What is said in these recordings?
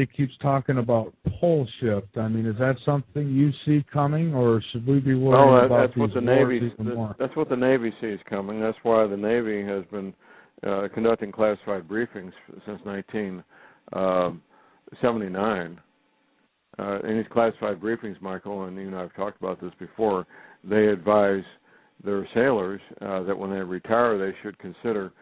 keeps talking about pole shift. I mean, is that something you see coming, or should we be worried about these wars even more? That's what the Navy sees coming. That's why the Navy has been conducting classified briefings since 1979. In these classified briefings, Michael, and you and I have talked about this before, they advise their sailors that when they retire, they should consider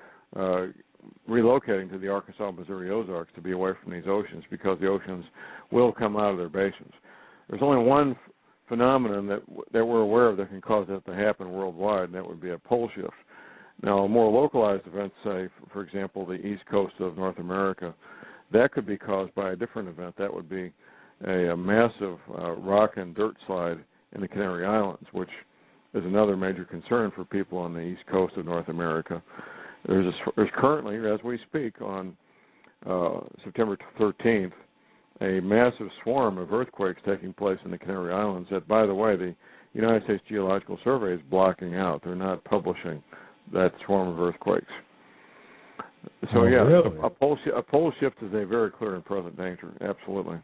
relocating to the Arkansas, Missouri Ozarks to be away from these oceans, because the oceans will come out of their basins. There's only one phenomenon that we're aware of that can cause that to happen worldwide, and that would be a pole shift. Now, more localized events, say, for example, the east coast of North America, that could be caused by a different event. That would be a massive rock and dirt slide in the Canary Islands, which is another major concern for people on the east coast of North America. There's currently, as we speak, on September 13th, a massive swarm of earthquakes taking place in the Canary Islands that, by the way, the United States Geological Survey is blocking out. They're not publishing that swarm of earthquakes. So, really? a pole shift is a very clear and present danger, absolutely.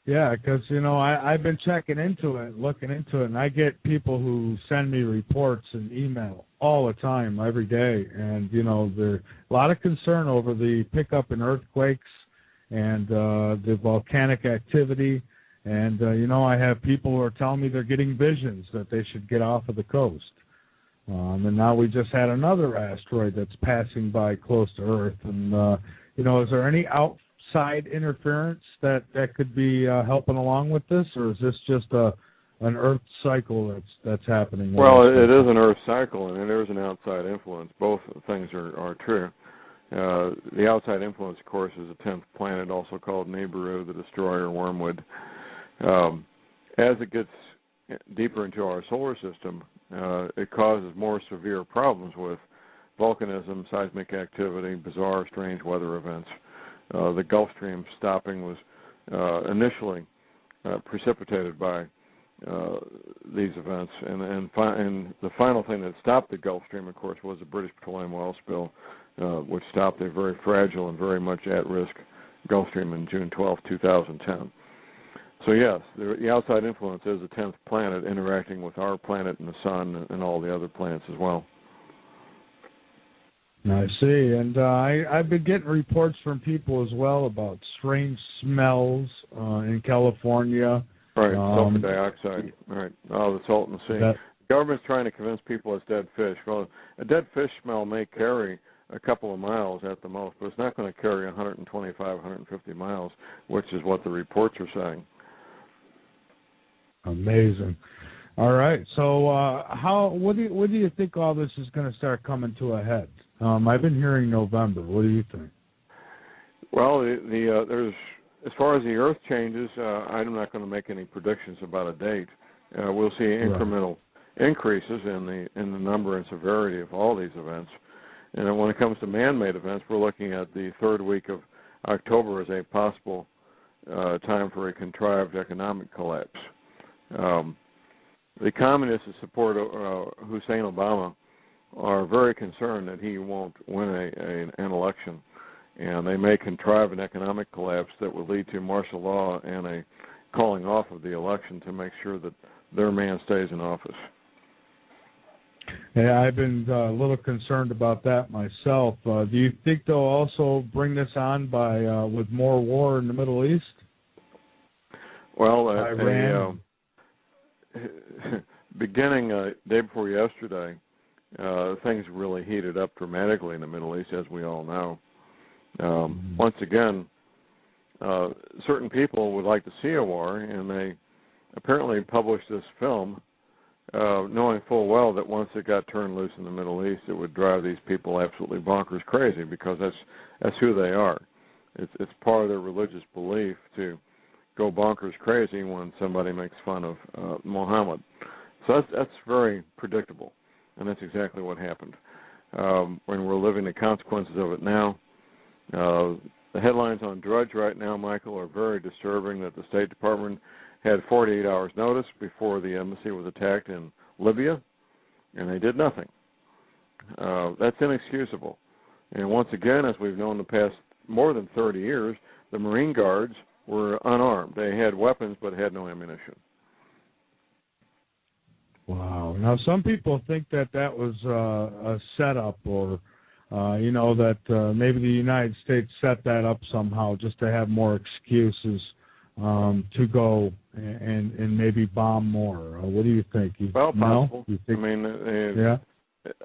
Yeah, because, I've been checking into it, looking into it, and I get people who send me reports and email all the time, every day. And, there's a lot of concern over the pickup in earthquakes and the volcanic activity. And, I have people who are telling me they're getting visions that they should get off of the coast. And now we just had another asteroid that's passing by close to Earth. And, is there any outside interference that could be helping along with this, or is this just an Earth cycle that's happening? Well, it is an Earth cycle, and there is an outside influence. Both things are true. The outside influence, of course, is the 10th planet, also called Nibiru, the destroyer wormwood. As it gets deeper into our solar system, it causes more severe problems with volcanism, seismic activity, bizarre, strange weather events. The Gulf Stream stopping was initially precipitated by these events, and the final thing that stopped the Gulf Stream, of course, was the British petroleum oil spill, which stopped a very fragile and very much at-risk Gulf Stream in June 12, 2010. So yes, the outside influence is the 10th planet interacting with our planet and the sun and all the other planets as well. I see, and I've been getting reports from people as well about strange smells in California. Right, sulfur dioxide, right, the salt in the sea. The government's trying to convince people it's dead fish. Well, a dead fish smell may carry a couple of miles at the most, but it's not going to carry 125, 150 miles, which is what the reports are saying. Amazing. All right. So, what do you think all this is going to start coming to a head? I've been hearing November. What do you think? Well, there's, as far as the Earth changes, I'm not going to make any predictions about a date. We'll see incremental increases in the number and severity of all these events. And then when it comes to man-made events, we're looking at the third week of October as a possible time for a contrived economic collapse. The communists that support Hussein Obama are very concerned that he won't win an election, and they may contrive an economic collapse that will lead to martial law and a calling off of the election to make sure that their man stays in office. Yeah, I've been a little concerned about that myself. Do you think they'll also bring this on with more war in the Middle East? Well, Iran. Beginning day before yesterday, things really heated up dramatically in the Middle East, as we all know. Once again, certain people would like to see a war, and they apparently published this film knowing full well that once it got turned loose in the Middle East, it would drive these people absolutely bonkers crazy, because that's who they are. It's part of their religious belief to go bonkers crazy when somebody makes fun of Muhammad. So that's very predictable, and that's exactly what happened. When we're living the consequences of it now, the headlines on Drudge right now, Michael, are very disturbing, that the State Department had 48 hours notice before the embassy was attacked in Libya, and they did nothing. That's inexcusable. And once again, as we've known the past more than 30 years, the Marine Guards were unarmed. They had weapons but had no ammunition. Wow. Now, some people think that was a setup, or that maybe the United States set that up somehow just to have more excuses to go and maybe bomb more. What do you think? Well, possible. You think, yeah.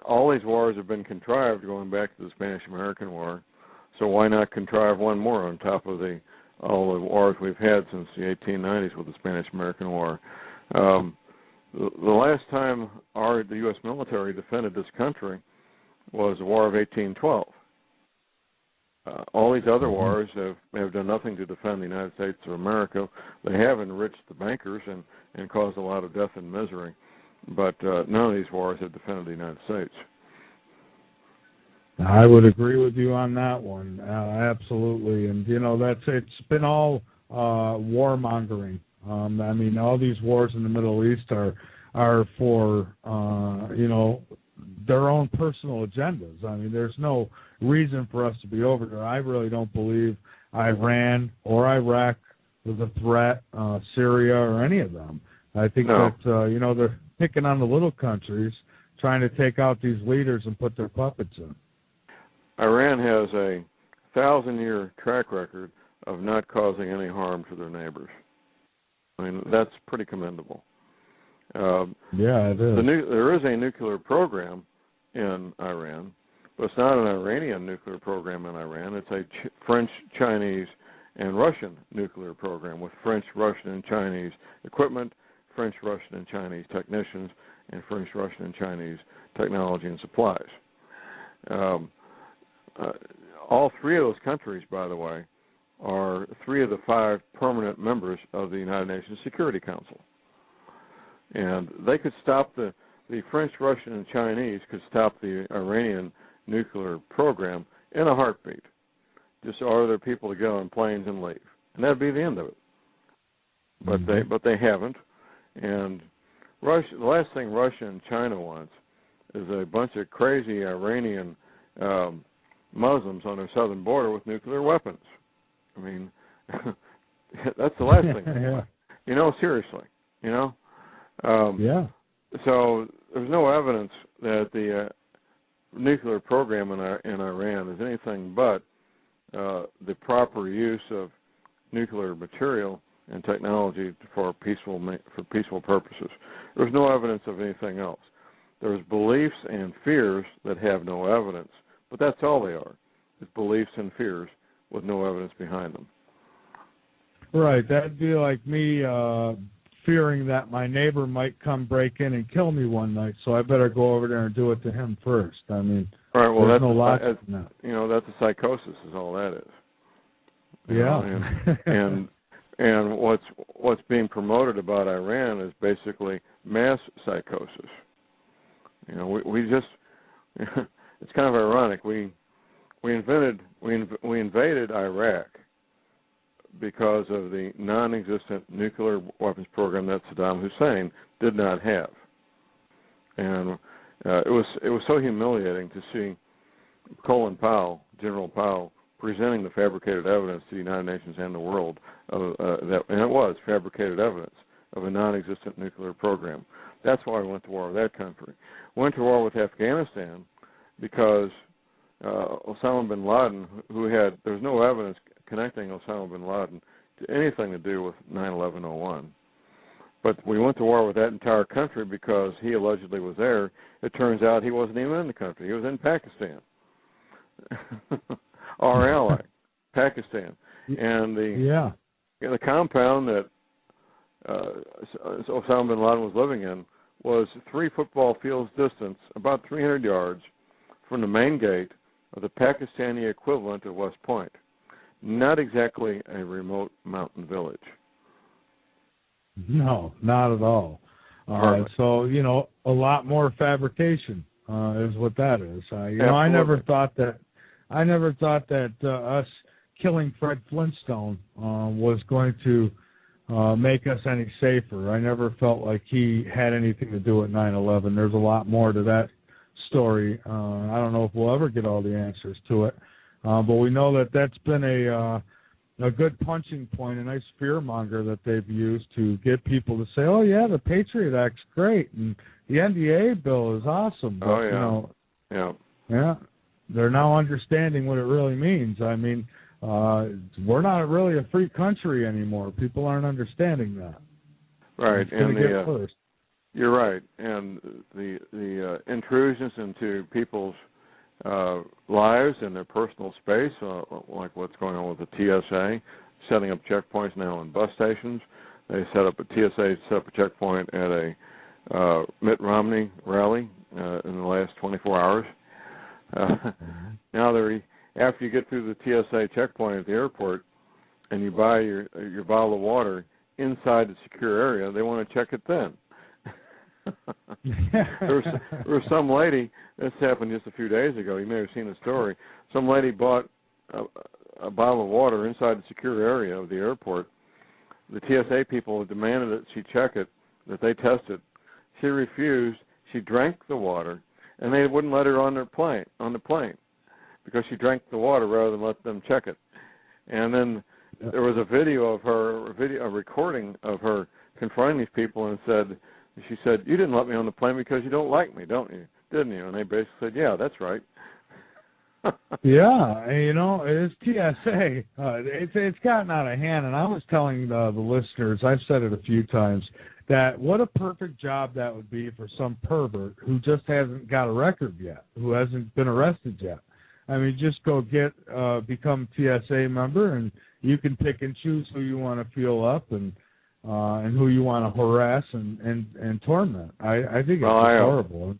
All these wars have been contrived going back to the Spanish-American War, so why not contrive one more on top of all the wars we've had since the 1890s with the Spanish-American War? The last time the U.S. military defended this country was the War of 1812. All these other wars have done nothing to defend the United States of America. They have enriched the bankers and caused a lot of death and misery, but none of these wars have defended the United States. I would agree with you on that one, absolutely. And it's been all warmongering. All these wars in the Middle East are for their own personal agendas. There's no reason for us to be over there. I really don't believe Iran or Iraq was a threat, Syria or any of them. I think that they're picking on the little countries, trying to take out these leaders and put their puppets in. Iran has a 1,000-year track record of not causing any harm to their neighbors. That's pretty commendable. Yeah, it is. There is a nuclear program in Iran, but it's not an Iranian nuclear program in Iran. It's a French, Chinese, and Russian nuclear program with French, Russian, and Chinese equipment, French, Russian, and Chinese technicians, and French, Russian, and Chinese technology and supplies. All three of those countries, by the way, are 3 of the 5 permanent members of the United Nations Security Council. And they could stop the French, Russian, and Chinese could stop the Iranian nuclear program in a heartbeat. Just order their people to get on planes and leave, and that'd be the end of it. But they haven't. And the last thing Russia and China wants is a bunch of crazy Iranian Muslims on their southern border with nuclear weapons. That's the last thing they want. Seriously. Yeah. So there's no evidence that the nuclear program in Iran is anything but the proper use of nuclear material and technology for peaceful purposes. There's no evidence of anything else. There's beliefs and fears that have no evidence, but that's all they are. It's beliefs and fears with no evidence behind them. Right. That'd be like me fearing that my neighbor might come break in and kill me one night, so I better go over there and do it to him first. Right. Well, there's no logic in that. That's a psychosis, is all that is. Yeah. And what's being promoted about Iran is basically mass psychosis. We just it's kind of ironic. We invaded Iraq because of the non-existent nuclear weapons program that Saddam Hussein did not have, and it was so humiliating to see Colin Powell, General Powell, presenting the fabricated evidence to the United Nations and the world and it was fabricated evidence of a non-existent nuclear program. That's why we went to war with that country. We went to war with Afghanistan because Osama bin Laden, there was no evidence connecting Osama bin Laden to anything to do with 9/11/01. But we went to war with that entire country because he allegedly was there. It turns out he wasn't even in the country. He was in Pakistan. Our ally, Pakistan. And the compound that Osama bin Laden was living in was 3 football fields distance, about 300 yards from the main gate of the Pakistani equivalent of West Point. Not exactly a remote mountain village. No, not at all. So, a lot more fabrication is what that is. I never thought that us killing Fred Flintstone was going to make us any safer. I never felt like he had anything to do with 9/11. There's a lot more to that story. I don't know if we'll ever get all the answers to it, but we know that that's been a good punching point, a nice fear monger that they've used to get people to say, "Oh yeah, the Patriot Act's great and the NDA bill is awesome." But, yeah, they're now understanding what it really means. I mean, we're not really a free country anymore. People aren't understanding that. Right, and first. You're right, and the intrusions into people's lives and their personal space, like what's going on with the TSA, setting up checkpoints now in bus stations. They set up a checkpoint at a Mitt Romney rally in the last 24 hours. Now after you get through the TSA checkpoint at the airport and you buy your bottle of water inside the secure area, they want to check it then. there was some lady, this happened just a few days ago, you may have seen the story, some lady bought a bottle of water inside the secure area of the airport. The TSA people demanded that she check it, that they test it. She refused. She drank the water, and they wouldn't let her on the plane because she drank the water rather than let them check it. And then there was a recording of her confronting these people and she said, "You didn't let me on the plane because you don't like me, don't you? Didn't you?" And they basically said, "Yeah, that's right." Yeah, it's TSA. It's gotten out of hand, and I was telling the listeners, I've said it a few times, that what a perfect job that would be for some pervert who just hasn't got a record yet, who hasn't been arrested yet. I mean, just go become a TSA member, and you can pick and choose who you want to feel up and who you want to harass and torment. I think it's horrible.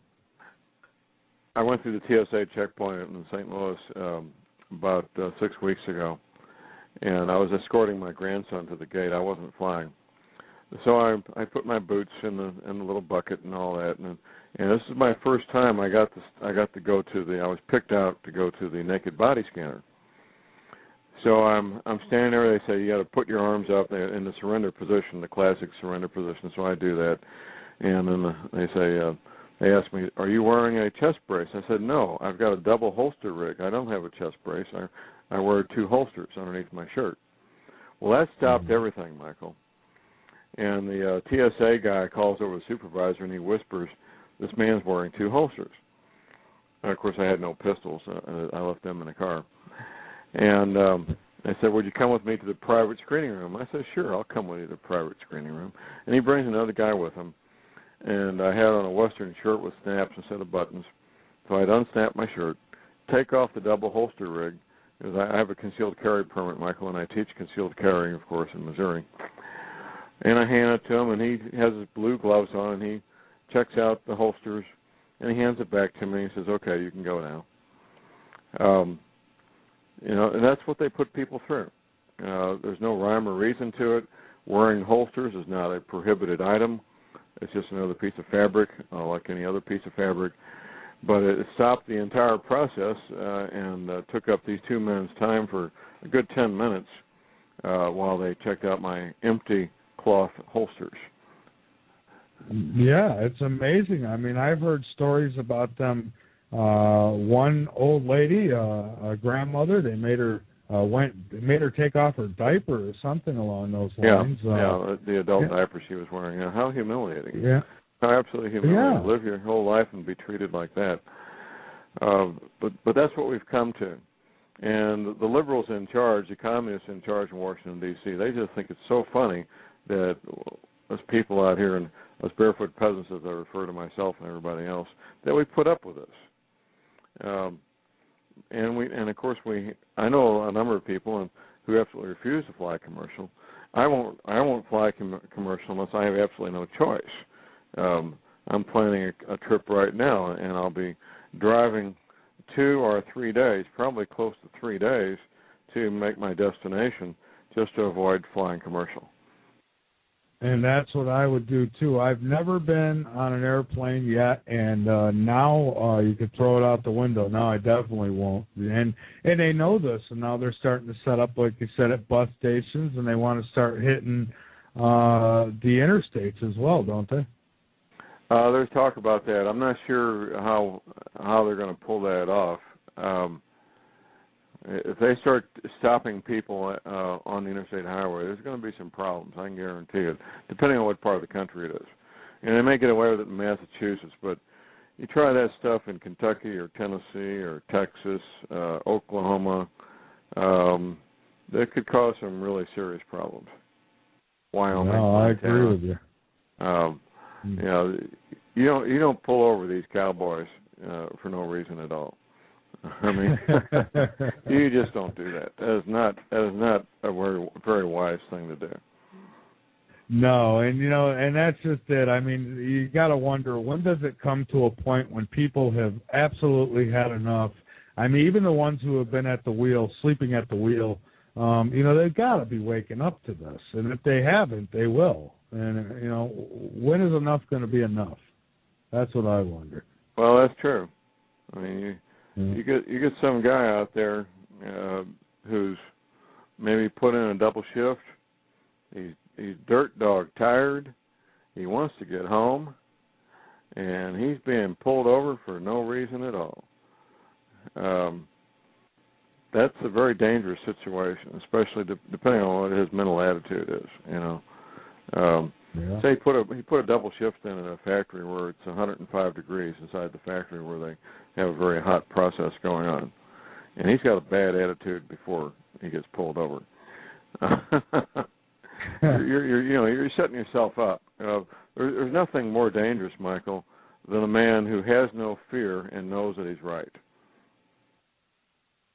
I went through the TSA checkpoint in St. Louis about 6 weeks ago, and I was escorting my grandson to the gate. I wasn't flying, so I put my boots in the little bucket and all that, and this is my first time I got to go to I was picked out to go to the naked body scanner. So I'm standing there. They say you got to put your arms up in the surrender position, the classic surrender position. So I do that, and then they ask me, "Are you wearing a chest brace?" I said, "No, I've got a double holster rig. I don't have a chest brace. I wear 2 holsters underneath my shirt." Well, that stopped everything, Michael. And the TSA guy calls over the supervisor and he whispers, "This man's wearing 2 holsters." And of course, I had no pistols. I left them in the car. And I said, "Would you come with me to the private screening room?" I said, "Sure, I'll come with you to the private screening room." And he brings another guy with him. And I had on a Western shirt with snaps instead of buttons. So I'd unsnap my shirt, take off the double holster rig, because I have a concealed carry permit, Michael, and I teach concealed carrying, of course, in Missouri. And I hand it to him, and he has his blue gloves on, and he checks out the holsters, and he hands it back to me. He says, "Okay, you can go now." And that's what they put people through. There's no rhyme or reason to it. Wearing holsters is not a prohibited item. It's just another piece of fabric, like any other piece of fabric. But it stopped the entire process and took up these 2 men's time for a good 10 minutes while they checked out my empty cloth holsters. Yeah, it's amazing. I mean, I've heard stories about them. One old lady, a grandmother, they made her take off her diaper or something along those lines. The adult diaper she was wearing. How humiliating. Yeah. How absolutely humiliating. Live your whole life and be treated like that. But that's what we've come to. And the liberals in charge, the communists in charge in Washington, D.C., they just think it's so funny that us people out here, and us barefoot peasants, as I refer to myself and everybody else, that we put up with this. And of course I know a number of people who absolutely refuse to fly commercial. I won't fly commercial unless I have absolutely no choice. I'm planning a trip right now, and I'll be driving 2 or 3 days, probably close to 3 days, to make my destination, just to avoid flying commercial. And that's what I would do, too. I've never been on an airplane yet, and now you could throw it out the window. Now I definitely won't. And they know this, and now they're starting to set up, like you said, at bus stations, and they want to start hitting the interstates as well, don't they? There's talk about that. I'm not sure how they're going to pull that off. if they start stopping people on the interstate highway, there's going to be some problems. I can guarantee it, depending on what part of the country it is. And they may get away with it in Massachusetts, but you try that stuff in Kentucky or Tennessee or Texas, Oklahoma, that could cause some really serious problems. Wyoming. No, I agree with you. You know, you don't pull over these cowboys for no reason at all. I mean, you just don't do that. That is not a very wise thing to do. No, and you know, and that's just it. I mean, you got to wonder, when does it come to a point when people have absolutely had enough? I mean, even the ones who have been at the wheel, sleeping at the wheel, you know, they've got to be waking up to this. And if they haven't, they will. And you know, when is enough going to be enough? That's what I wonder. Well, that's true. I mean, you get some guy out there who's maybe put in a double shift. He's dirt dog tired. He wants to get home, and he's being pulled over for no reason at all. That's a very dangerous situation, especially depending on what his mental attitude is. You know, say he put a double shift in at a factory where it's 105 degrees inside the factory, where they have a very hot process going on, and he's got a bad attitude before he gets pulled over. You're setting yourself up. There's nothing more dangerous, Michael, than a man who has no fear and knows that he's right.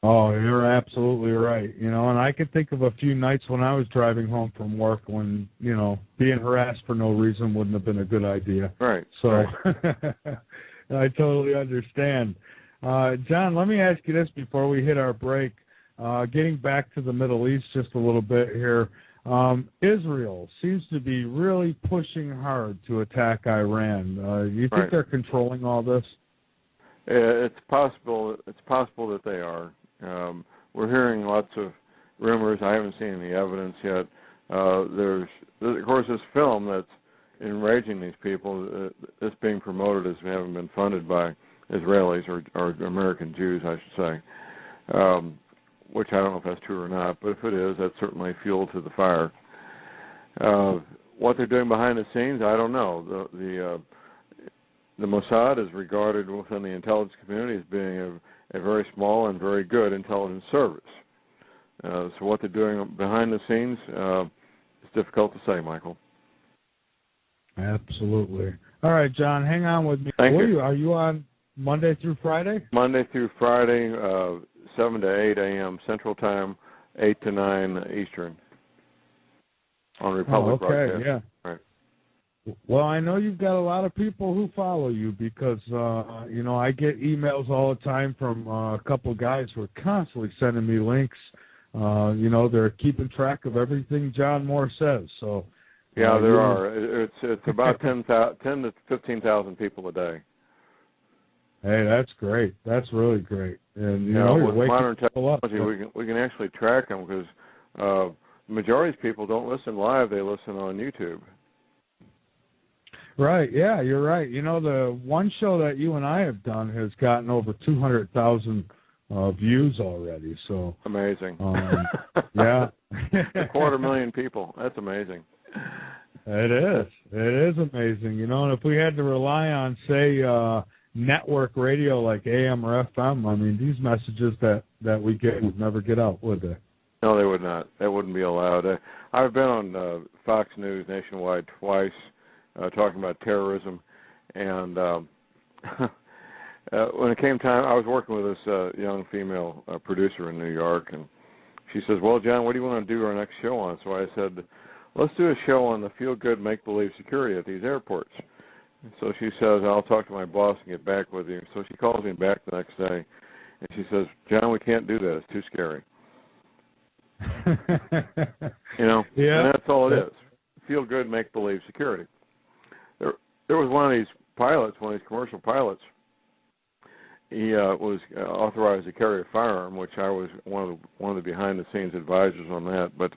Oh, you're absolutely right. You know, and I could think of a few nights when I was driving home from work when, you know, being harassed for no reason wouldn't have been a good idea. Right. So right. I totally understand. John, let me ask you this before we hit our break. Getting back to the Middle East just a little bit here. Israel seems to be really pushing hard to attack Iran. You think they're controlling all this? It's possible. It's possible that they are. We're hearing lots of rumors. I haven't seen any evidence yet. There's, of course, this film that's enraging these people. It's being promoted as having been funded by Israelis or American Jews, I should say. Which I don't know if that's true or not, but if it is, that's certainly fuel to the fire. What they're doing behind the scenes, I don't know. The Mossad is regarded within the intelligence community as being a very small and very good intelligence service. So what they're doing behind the scenes is difficult to say, Michael. Absolutely. All right, John, hang on with me. Thank you. Are you on Monday through Friday? Monday through Friday, 7 to 8 a.m. Central Time, 8 to 9 Eastern on Republic Broadcast. Yeah. Right. Well, I know you've got a lot of people who follow you because, you know, I get emails all the time from a couple guys who are constantly sending me links. You know, they're keeping track of everything John Moore says. So, yeah, there are. It's about 10 to 15,000 people a day. Hey, that's great. That's really great. And you know, with modern technology, up. we can actually track them because the majority of people don't listen live; they listen on YouTube. Right. Yeah, you're right. You know, the one show that you and I have done has gotten over 200,000 views already. So amazing. Yeah. 250,000 people. That's amazing. It is. It is amazing. You know, and if we had to rely on, say, network radio like AM or FM, I mean, these messages that we get would never get out, would they? No, they would not. That wouldn't be allowed. I've been on Fox News nationwide twice talking about terrorism, and when it came time, I was working with this young female producer in New York, and she says, well, John, what do you want to do our next show on? So I said, let's do a show on the feel-good, make-believe security at these airports. So she says, I'll talk to my boss and get back with you. So she calls me back the next day, and she says, John, we can't do that. It's too scary. You know, yeah. And that's all it is. Feel good, make-believe security. There was one of these pilots, one of these commercial pilots. He was authorized to carry a firearm, which I was one of the behind-the-scenes advisors on that. But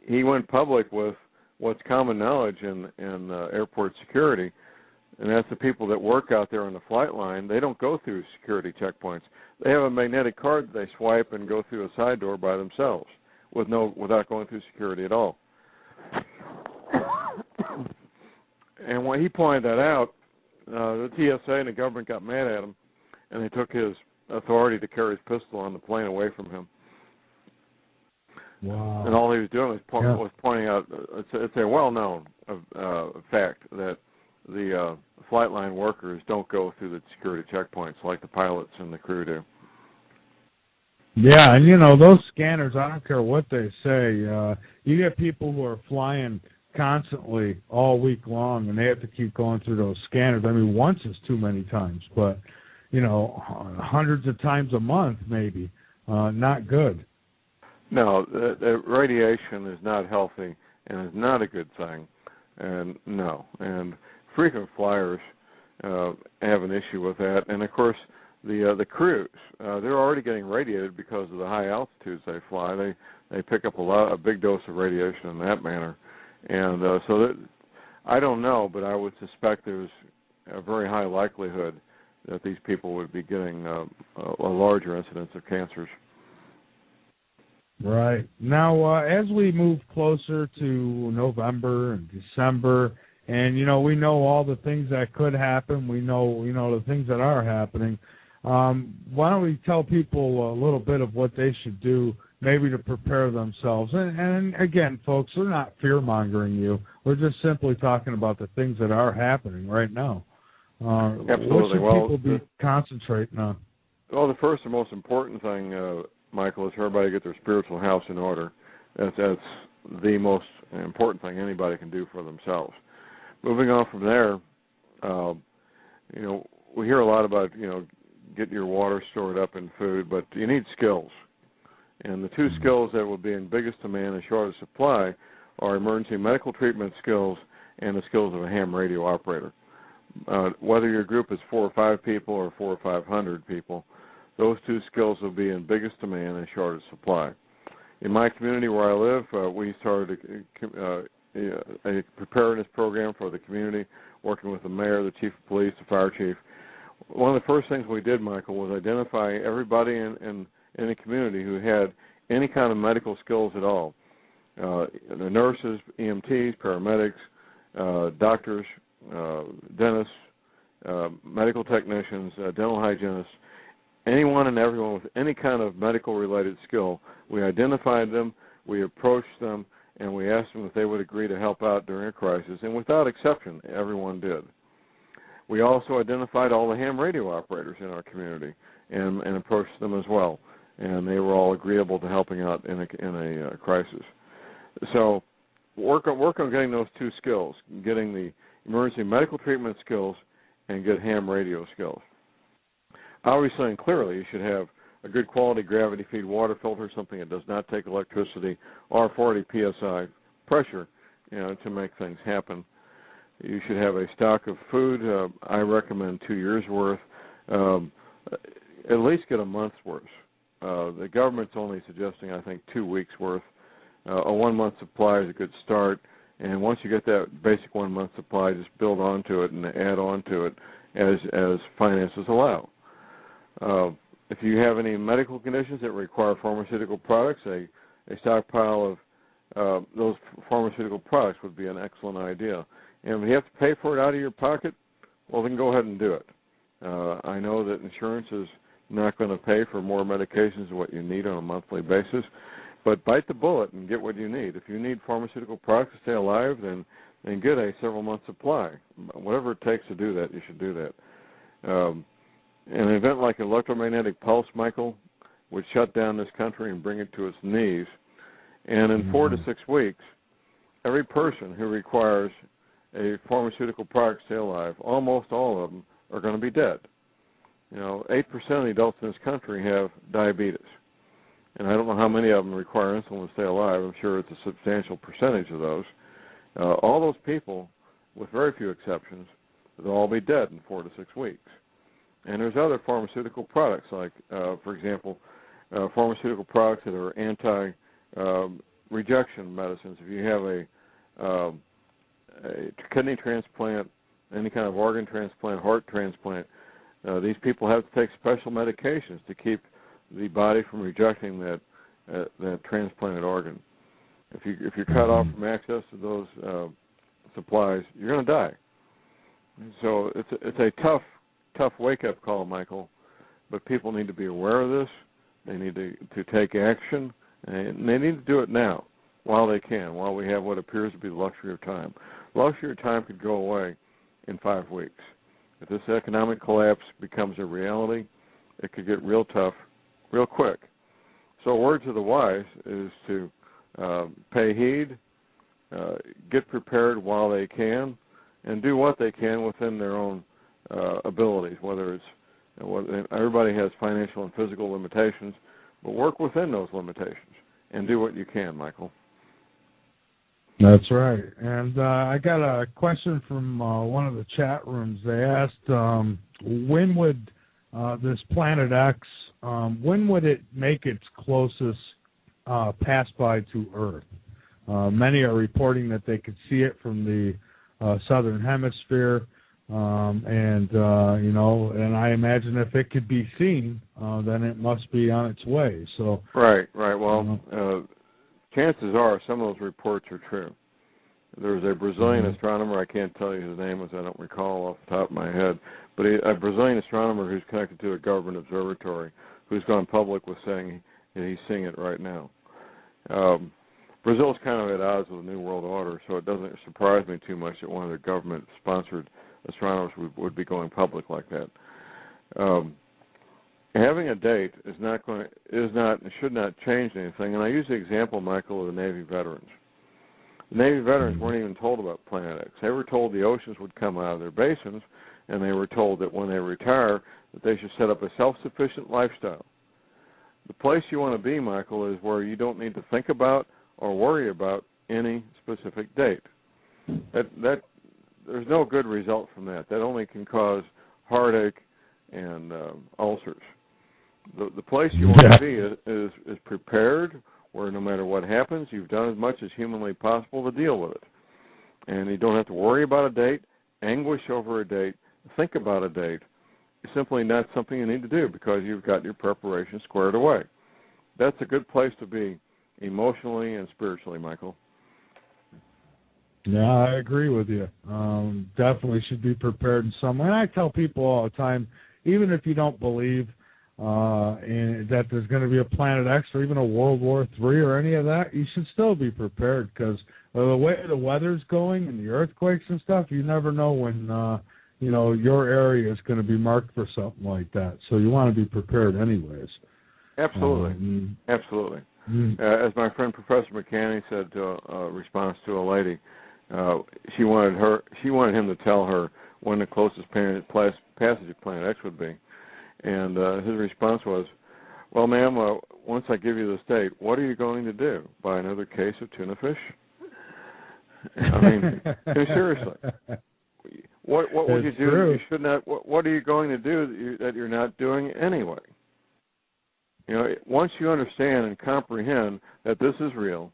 he went public with what's common knowledge in airport security, and that's the people that work out there on the flight line. They don't go through security checkpoints. They have a magnetic card that they swipe and go through a side door by themselves without going through security at all. And when he pointed that out, the TSA and the government got mad at him, and they took his authority to carry his pistol on the plane away from him. Wow. And all he was doing was pointing out, it's a well-known fact that the flight line workers don't go through the security checkpoints like the pilots and the crew do. Yeah, and you know, those scanners, I don't care what they say, you get people who are flying constantly all week long, and they have to keep going through those scanners. I mean, once is too many times, but, you know, hundreds of times a month maybe, not good. No, the radiation is not healthy and is not a good thing. And no, and frequent flyers have an issue with that. And of course, the crews, they're already getting radiated because of the high altitudes they fly. They pick up a big dose of radiation in that manner. And so that, I don't know, but I would suspect there's a very high likelihood that these people would be getting a larger incidence of cancers. Right. Now, as we move closer to November and December, and, you know, we know all the things that could happen. We know, the things that are happening. Why don't we tell people a little bit of what they should do maybe to prepare themselves? And again, folks, we're not fear-mongering you. We're just simply talking about the things that are happening right now. Absolutely. What should people be concentrating on? Well, the first and most important thing, Michael, is for everybody to get their spiritual house in order. That's the most important thing anybody can do for themselves. Moving on from there, we hear a lot about, getting your water stored up in food, but you need skills. And the two skills that will be in biggest demand and shortest supply are emergency medical treatment skills and the skills of a ham radio operator. Whether your group is 4 or 5 people or 400 or 500 people, those two skills will be in biggest demand and shortest supply. In my community where I live, we started a preparedness program for the community, working with the mayor, the chief of police, the fire chief. One of the first things we did, Michael, was identify everybody in the community who had any kind of medical skills at all. The nurses, EMTs, paramedics, doctors, dentists, medical technicians, dental hygienists, anyone and everyone with any kind of medical-related skill. We identified them, we approached them, and we asked them if they would agree to help out during a crisis, and without exception, everyone did. We also identified all the ham radio operators in our community and approached them as well, and they were all agreeable to helping out in a crisis. So work on getting those two skills, getting the emergency medical treatment skills and get ham radio skills. Obviously and clearly, you should have a good quality gravity feed water filter, something that does not take electricity, or 40 psi pressure, to make things happen. You should have a stock of food. I recommend 2 years worth. At least get a month's worth. The government's only suggesting, I think, 2 weeks worth. A 1 month supply is a good start. And once you get that basic 1 month supply, just build onto it and add on to it as finances allow. If you have any medical conditions that require pharmaceutical products, a stockpile of those pharmaceutical products would be an excellent idea. And if you have to pay for it out of your pocket, well, then go ahead and do it. I know that insurance is not going to pay for more medications than what you need on a monthly basis, but bite the bullet and get what you need. If you need pharmaceutical products to stay alive, then get a several-month supply. Whatever it takes to do that, you should do that. An event like an electromagnetic pulse, Michael, would shut down this country and bring it to its knees. And in 4 to 6 weeks, every person who requires a pharmaceutical product to stay alive, almost all of them are going to be dead. 8% of the adults in this country have diabetes. And I don't know how many of them require insulin to stay alive. I'm sure it's a substantial percentage of those. All those people, with very few exceptions, they'll all be dead in 4 to 6 weeks. And there's other pharmaceutical products, like, for example, pharmaceutical products that are anti-rejection medicines. If you have a kidney transplant, any kind of organ transplant, heart transplant, These people have to take special medications to keep the body from rejecting that transplanted organ. If you're cut off from access to those supplies, you're going to die. So it's a tough wake-up call, Michael. But people need to be aware of this. They need to take action, and they need to do it now while they can, while we have what appears to be the luxury of time. Luxury of time could go away in 5 weeks. If this economic collapse becomes a reality, it could get real tough real quick. So a word to the wise is to pay heed, get prepared while they can, and do what they can within their own abilities, whether it's everybody has financial and physical limitations, but work within those limitations and do what you can, Michael. That's right. And I got a question from one of the chat rooms. They asked, when would this Planet X, when would it make its closest pass-by to Earth? Many are reporting that they could see it from the southern hemisphere, and I imagine if it could be seen, then it must be on its way. So right. Well, chances are some of those reports are true. There's a Brazilian astronomer, I can't tell you his name, as I don't recall off the top of my head, but a Brazilian astronomer who's connected to a government observatory who's gone public with saying that he's seeing it right now. Brazil's kind of at odds with the New World Order, so it doesn't surprise me too much that one of the government-sponsored astronomers would be going public like that. Having a date is not and should not change anything. And I use the example, Michael, of the Navy veterans. The Navy veterans weren't even told about Planet X. They were told the oceans would come out of their basins, and they were told that when they retire, that they should set up a self-sufficient lifestyle. The place you want to be, Michael, is where you don't need to think about or worry about any specific date. There's no good result from that. That only can cause heartache and ulcers. The place you want to be is prepared, where no matter what happens, you've done as much as humanly possible to deal with it. And you don't have to worry about a date, anguish over a date, think about a date. It's simply not something you need to do because you've got your preparation squared away. That's a good place to be emotionally and spiritually, Michael. Yeah, I agree with you. Definitely should be prepared in some way. And I tell people all the time, even if you don't believe that there's going to be a Planet X or even a World War III or any of that, you should still be prepared because the way the weather's going and the earthquakes and stuff, you never know when your area is going to be marked for something like that. So you want to be prepared anyways. Absolutely. Absolutely. As my friend Professor McCanny said to a response to a lady, she wanted him to tell her when the closest passage of Planet X would be. And his response was, well, ma'am, once I give you this date, what are you going to do? Buy another case of tuna fish? I mean, seriously. What would you do? True. You should not. What are you going to do that you're not doing anyway? Once you understand and comprehend that this is real,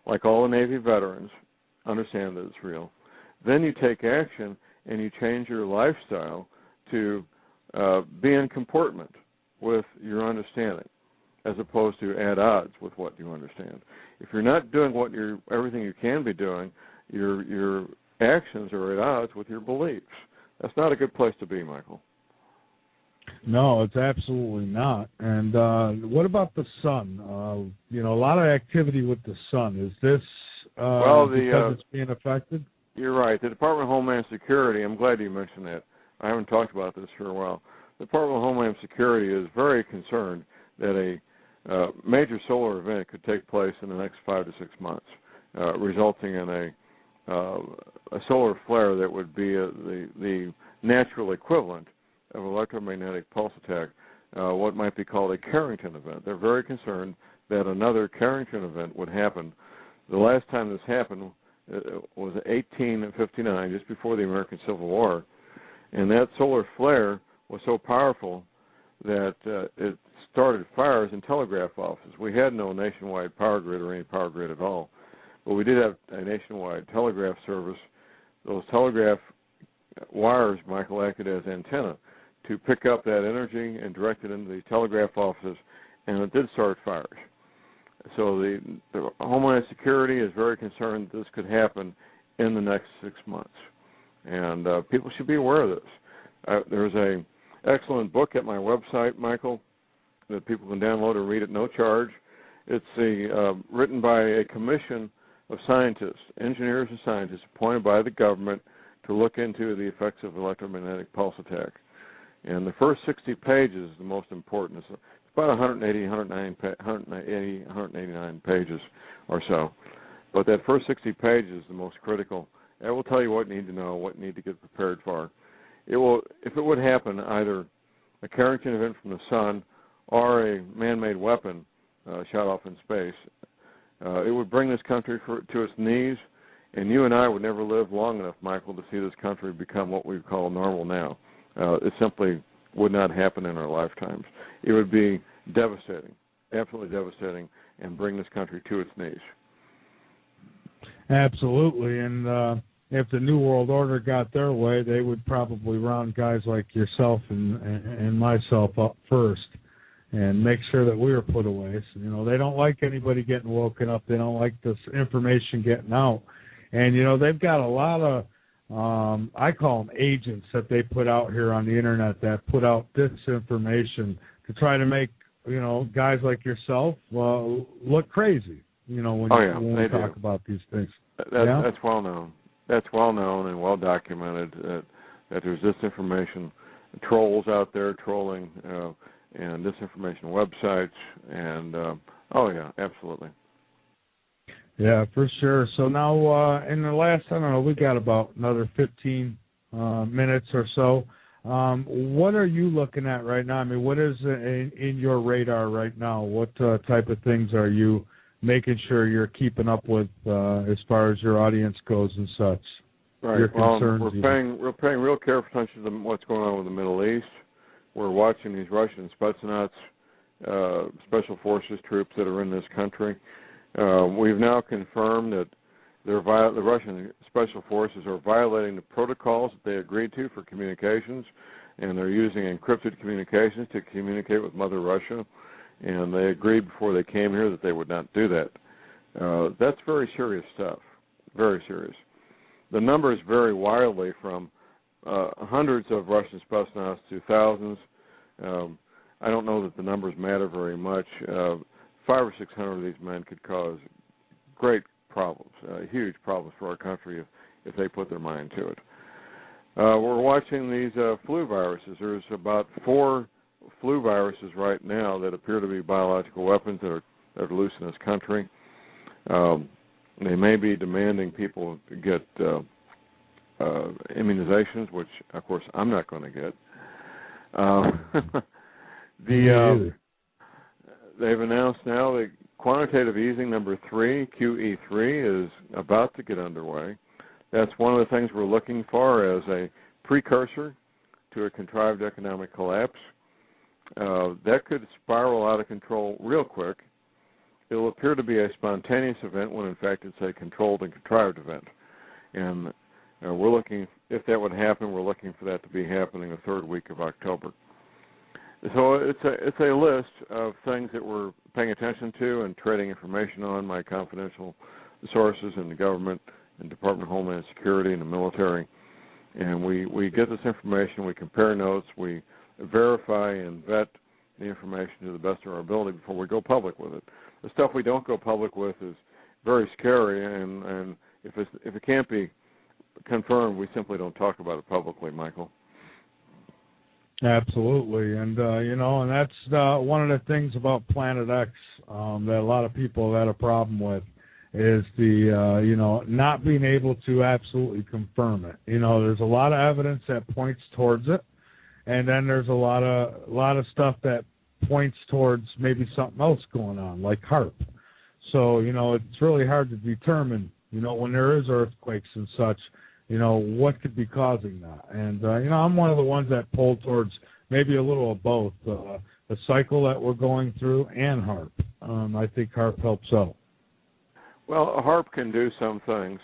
like all the Navy veterans understand that it's real, then you take action and you change your lifestyle to be in comportment with your understanding, as opposed to at odds with what you understand. If you're not doing everything you can be doing, your actions are at odds with your beliefs. That's not a good place to be, Michael. No, it's absolutely not. And what about the sun? A lot of activity with the sun. Is this because it's being affected? You're right. The Department of Homeland Security, I'm glad you mentioned that. I haven't talked about this for a while. The Department of Homeland Security is very concerned that a major solar event could take place in the next 5 to 6 months, resulting in a solar flare that would be the natural equivalent of electromagnetic pulse attack, what might be called a Carrington event. They're very concerned that another Carrington event would happen. The last time this happened was 1859, just before the American Civil War, and that solar flare was so powerful that it started fires in telegraph offices. We had no nationwide power grid or any power grid at all, but we did have a nationwide telegraph service. Those telegraph wires, Michael, acted as antenna to pick up that energy and direct it into the telegraph offices, and it did start fires. So the Homeland Security is very concerned that this could happen in the next 6 months, and people should be aware of this. There's an excellent book at my website, Michael, that people can download and read at no charge. It's written by a commission of scientists, engineers and scientists appointed by the government to look into the effects of electromagnetic pulse attack. And the first 60 pages is the most important. It's about 189 pages or so. But that first 60 pages is the most critical. It will tell you what you need to know, what you need to get prepared for. It will, if it would happen, either a Carrington event from the sun or a man-made weapon shot off in space, it would bring this country to its knees, and you and I would never live long enough, Michael, to see this country become what we call normal now. It simply would not happen in our lifetimes. It would be devastating, absolutely devastating, and bring this country to its knees. Absolutely, and if the New World Order got their way, they would probably round guys like yourself and myself up first and make sure that we were put away. So, they don't like anybody getting woken up. They don't like this information getting out. And, they've got a lot of, I call them agents that they put out here on the Internet that put out disinformation to try to make, guys like yourself look crazy, when we talk about these things. That's well known. That's well known and well documented that there's disinformation, trolls out there trolling, and disinformation websites, and absolutely. Yeah, for sure. So now, in the last, we got about another 15 minutes or so. What are you looking at right now? I mean, what is in your radar right now? What type of things are you making sure you're keeping up with as far as your audience goes and such? Right. Your concerns. We're paying real careful attention to what's going on with the Middle East. We're watching these Russian Spetsnaz, special forces troops that are in this country. We've now confirmed that the Russian special forces are violating the protocols that they agreed to for communications, and they're using encrypted communications to communicate with Mother Russia. And they agreed before they came here that they would not do that. That's very serious stuff, very serious. The numbers vary wildly from hundreds of Russian Spetsnaz to thousands. I don't know that the numbers matter very much. 500 or 600 of these men could cause great problems, huge problems for our country if they put their mind to it. We're watching these flu viruses. There's about 4 flu viruses right now that appear to be biological weapons that are loose in this country. They may be demanding people to get immunizations, which, of course, I'm not going to get. They've announced now that quantitative easing number 3, QE3, is about to get underway. That's one of the things we're looking for as a precursor to a contrived economic collapse. That could spiral out of control real quick. It'll appear to be a spontaneous event when, in fact, it's a controlled and contrived event. And we're looking, if that would happen, we're looking for that to be happening the 3rd week of October. So it's a list of things that we're paying attention to and trading information on, my confidential sources in the government and Department of Homeland Security and the military. And we get this information, we compare notes, we verify and vet the information to the best of our ability before we go public with it. The stuff we don't go public with is very scary, and if it can't be confirmed, we simply don't talk about it publicly, Michael. Absolutely, and and that's one of the things about Planet X that a lot of people have had a problem with is the not being able to absolutely confirm it. There's a lot of evidence that points towards it, and then there's a lot of stuff that points towards maybe something else going on, like HAARP. So it's really hard to determine when there is earthquakes and such. What could be causing that? And, I'm one of the ones that pull towards maybe a little of both, the cycle that we're going through and HAARP. I think HAARP helps out. Well, HAARP can do some things.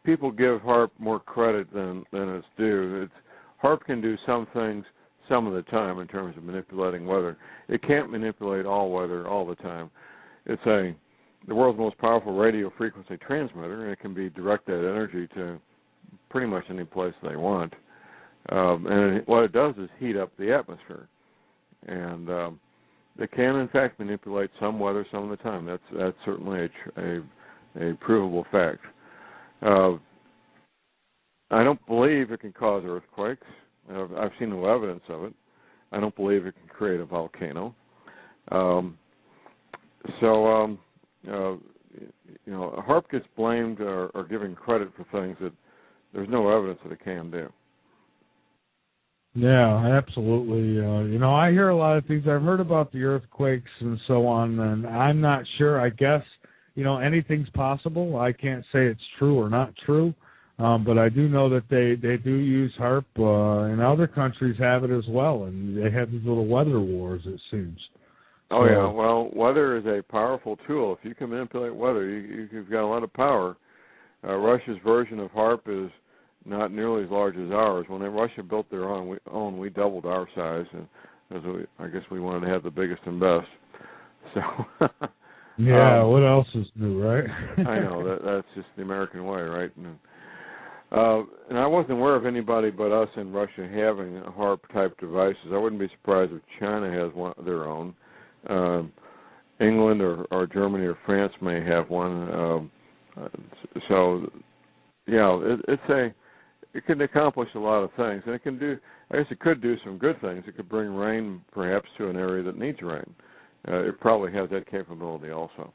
People give HAARP more credit than it's due. HAARP can do some things some of the time in terms of manipulating weather. It can't manipulate all weather all the time. It's the world's most powerful radio frequency transmitter, and it can be direct that energy to pretty much any place they want. What it does is heat up the atmosphere, and it can in fact manipulate some weather some of the time. That's certainly a provable fact. I don't believe it can cause earthquakes. I've seen no evidence of it. I don't believe it can create a volcano. HAARP gets blamed or given credit for things that there's no evidence that it can do. Yeah, absolutely. I hear a lot of things. I've heard about the earthquakes and so on, and I'm not sure. I guess, anything's possible. I can't say it's true or not true, but I do know that they do use HAARP, and other countries have it as well, and they have these little weather wars, it seems. Oh, yeah. Well, weather is a powerful tool. If you can manipulate weather, you've got a lot of power. Russia's version of HAARP is not nearly as large as ours. When Russia built their own, we doubled our size, and I guess we wanted to have the biggest and best. So. Yeah. What else is new, right? I know that's just the American way, right? And I wasn't aware of anybody but us in Russia having HAARP type devices. I wouldn't be surprised if China has their own. England or Germany or France may have one. It can accomplish a lot of things, and it could do some good things. It could bring rain perhaps to an area that needs rain. It probably has that capability also.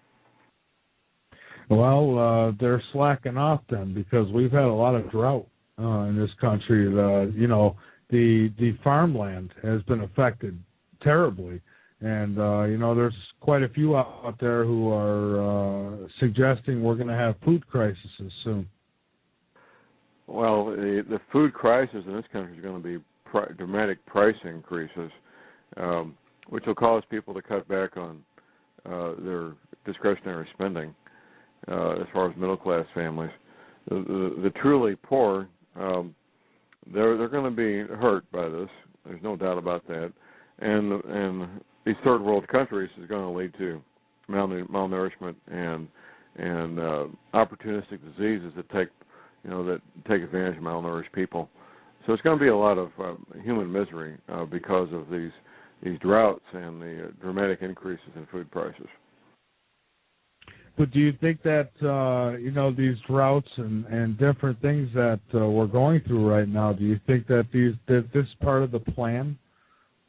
Well, they're slacking off then, because we've had a lot of drought in this country. The farmland has been affected terribly. And, there's quite a few out there who are suggesting we're going to have food crises soon. Well, the food crisis in this country is going to be dramatic price increases, which will cause people to cut back on their discretionary spending as far as middle-class families. The truly poor, they're going to be hurt by this. There's no doubt about that. And these third world countries is going to lead to malnourishment and opportunistic diseases that take advantage of malnourished people. So it's going to be a lot of human misery because of these droughts and the dramatic increases in food prices. But do you think that these droughts and different things that we're going through right now, do you think that this is part of the plan?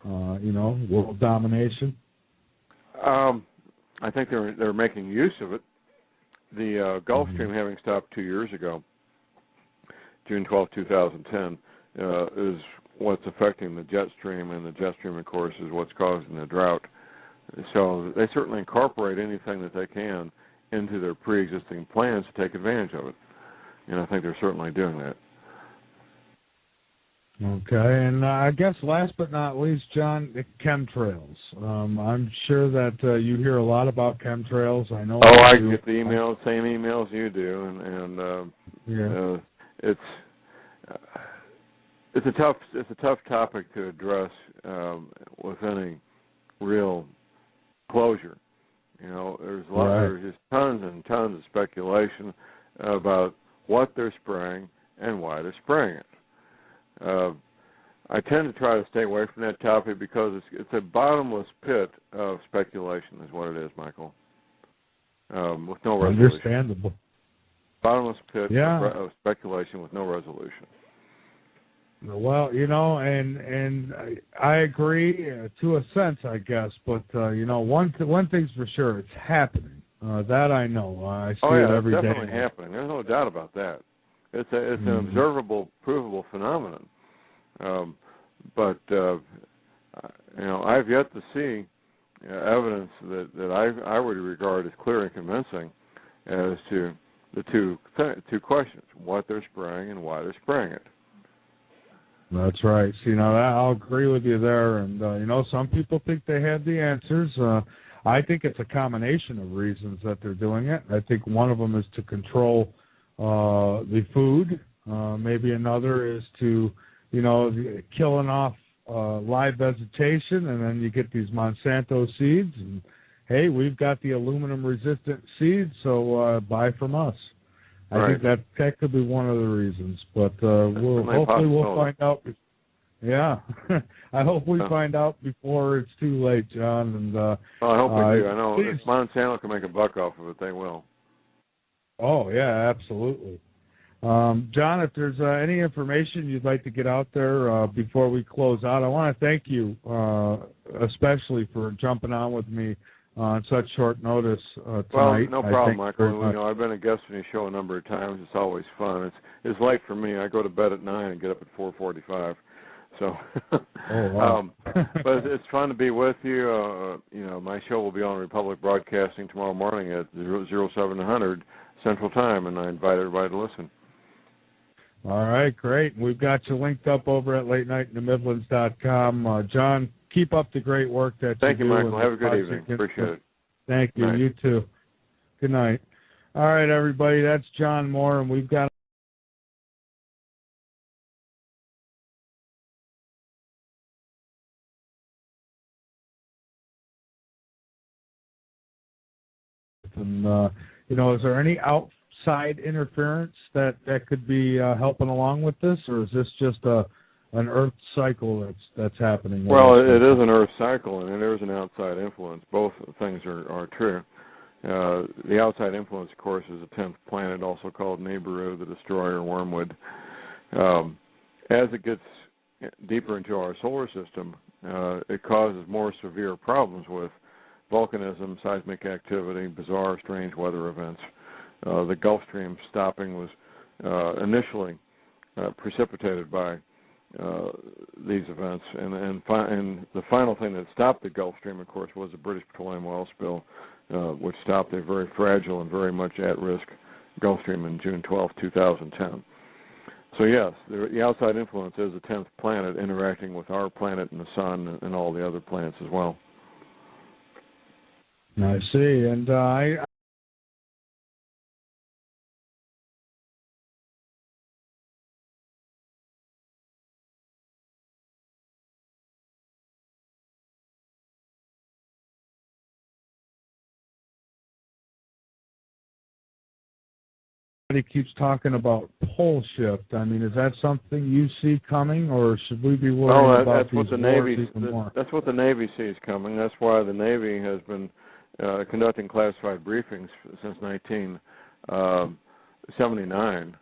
World domination? I think they're making use of it. The Gulf Stream having stopped 2 years ago, June 12, 2010, is what's affecting the jet stream, and the jet stream, of course, is what's causing the drought. So they certainly incorporate anything that they can into their pre-existing plans to take advantage of it. And I think they're certainly doing that. Okay, and I guess last but not least, John, chemtrails. I'm sure that you hear a lot about chemtrails. I know. Oh, I get the same emails you do, and it's a tough topic to address with any real closure. There's there's just tons and tons of speculation about what they're spraying and why they're spraying it. I tend to try to stay away from that topic because it's a bottomless pit of speculation is what it is, Michael, with no resolution. Understandable. Bottomless pit of speculation with no resolution. Well, and I agree to a sense, I guess, but one thing's for sure, it's happening. That I know. I see it every day. It's definitely happening. There's no doubt about that. It's an observable, provable phenomenon. But I've yet to see evidence that I would regard as clear and convincing as to the two questions: what they're spraying and why they're spraying it. That's right. See, I'll agree with you there. And some people think they have the answers. I think it's a combination of reasons that they're doing it. I think one of them is to control the food. Maybe another is to, killing off live vegetation, and then you get these Monsanto seeds. And hey, we've got the aluminum-resistant seeds, so buy from us. I think that could be one of the reasons, but hopefully we'll find out. Yeah, I hope we find out before it's too late, John. And I hope we do. I know if Monsanto can make a buck off of it, they will. Oh yeah, absolutely. John, if there's any information you'd like to get out there before we close out, I want to thank you especially for jumping on with me on such short notice tonight. Well, no problem, Michael. I've been a guest on your show a number of times. It's always fun. It's late for me. I go to bed at 9 and get up at 4:45. So, wow. But it's fun to be with you. My show will be on Republic Broadcasting tomorrow morning at 0700 Central Time, and I invite everybody to listen. All right, great. We've got you linked up over at LateNightInTheMidlands.com. John, keep up the great work that you do. Thank you, Michael. Have a good evening. Appreciate it. Thank you. You too. Good night. All right, everybody. That's John Moore, and we've got is there any outside interference that could be helping along with this, or is this just an Earth cycle that's happening? Well, it is an Earth cycle, and there is an outside influence. Both things are true. The outside influence, of course, is the 10th planet, also called Nibiru, the destroyer wormwood. As it gets deeper into our solar system, it causes more severe problems with volcanism, seismic activity, bizarre, strange weather events. The Gulf Stream stopping was initially precipitated by these events, and the final thing that stopped the Gulf Stream, of course, was the British petroleum oil spill, which stopped a very fragile and very much at-risk Gulf Stream in June 12, 2010. So yes, the outside influence is the 10th planet interacting with our planet and the sun and all the other planets as well. I see, and everybody keeps talking about pole shift. I mean, is that something you see coming, or should we be worried about these wars even more? That's what the Navy sees coming. That's why the Navy has been conducting classified briefings since 1979.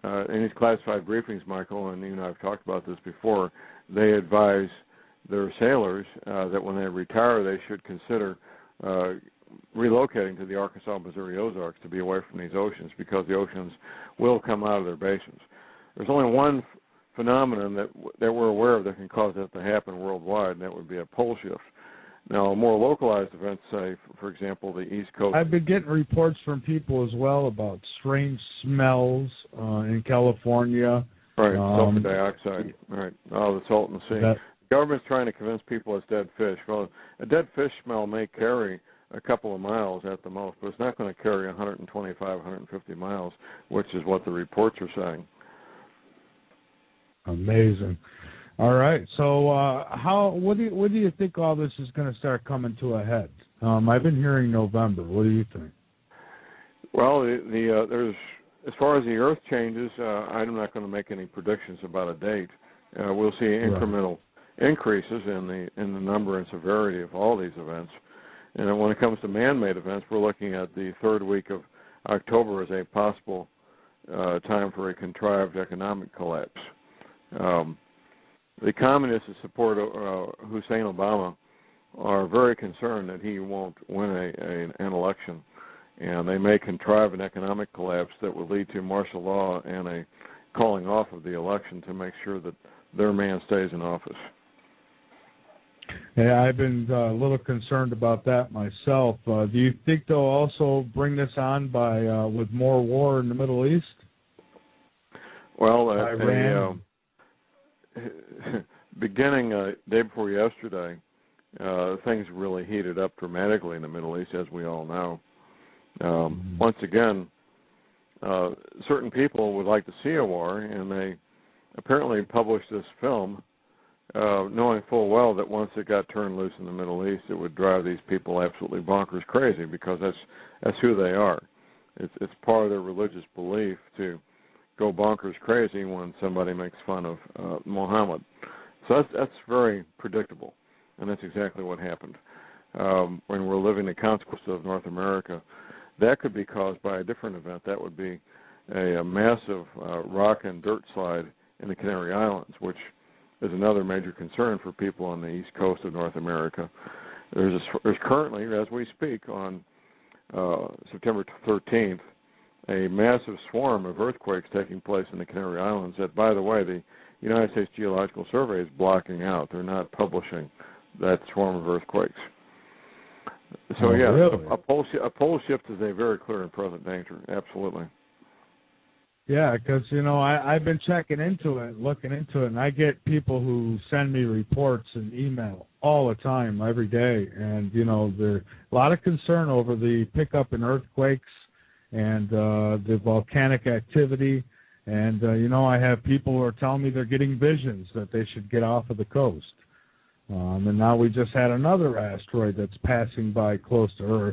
In these classified briefings, Michael, and I've talked about this before, they advise their sailors that when they retire, they should consider relocating to the Arkansas, Missouri Ozarks to be away from these oceans, because the oceans will come out of their basins. There's only one phenomenon that we're aware of that can cause that to happen worldwide, and that would be a pole shift. Now, more localized events, say, for example, the East Coast. I've been getting reports from people as well about strange smells in California. Right, sulfur dioxide. Right, the salt in the sea. The government's trying to convince people it's dead fish. Well, a dead fish smell may carry a couple of miles at the most, but it's not going to carry 125, 150 miles, which is what the reports are saying. Amazing. All right. So, what do you think all this is going to start coming to a head? I've been hearing November. What do you think? Well, there's, as far as the Earth changes, I'm not going to make any predictions about a date. We'll see incremental increases in the number and severity of all these events. And then when it comes to man-made events, we're looking at the third week of October as a possible time for a contrived economic collapse. The communists that support Hussein Obama are very concerned that he won't win an election, and they may contrive an economic collapse that will lead to martial law and a calling off of the election to make sure that their man stays in office. Yeah, I've been a little concerned about that myself. Do you think they'll also bring this on with more war in the Middle East? Well, Iran. Beginning day before yesterday, things really heated up dramatically in the Middle East, as we all know. Once again, certain people would like to see a war, and they apparently published this film knowing full well that once it got turned loose in the Middle East, it would drive these people absolutely bonkers crazy, because that's who they are. It's part of their religious belief to go bonkers crazy when somebody makes fun of Muhammad. So that's very predictable, and that's exactly what happened. When we're living the consequences of North America, that could be caused by a different event. That would be a massive rock and dirt slide in the Canary Islands, which is another major concern for people on the east coast of North America. There's currently, as we speak, on September 13th, a massive swarm of earthquakes taking place in the Canary Islands that, by the way, the United States Geological Survey is blocking out. They're not publishing that swarm of earthquakes. So, yeah, really? a pole shift is a very clear and present danger, absolutely. Yeah, because, I've been checking into it, looking into it, and I get people who send me reports and email all the time, every day. And, there's a lot of concern over the pickup in earthquakes and the volcanic activity. And, I have people who are telling me they're getting visions that they should get off of the coast. And now we just had another asteroid that's passing by close to Earth.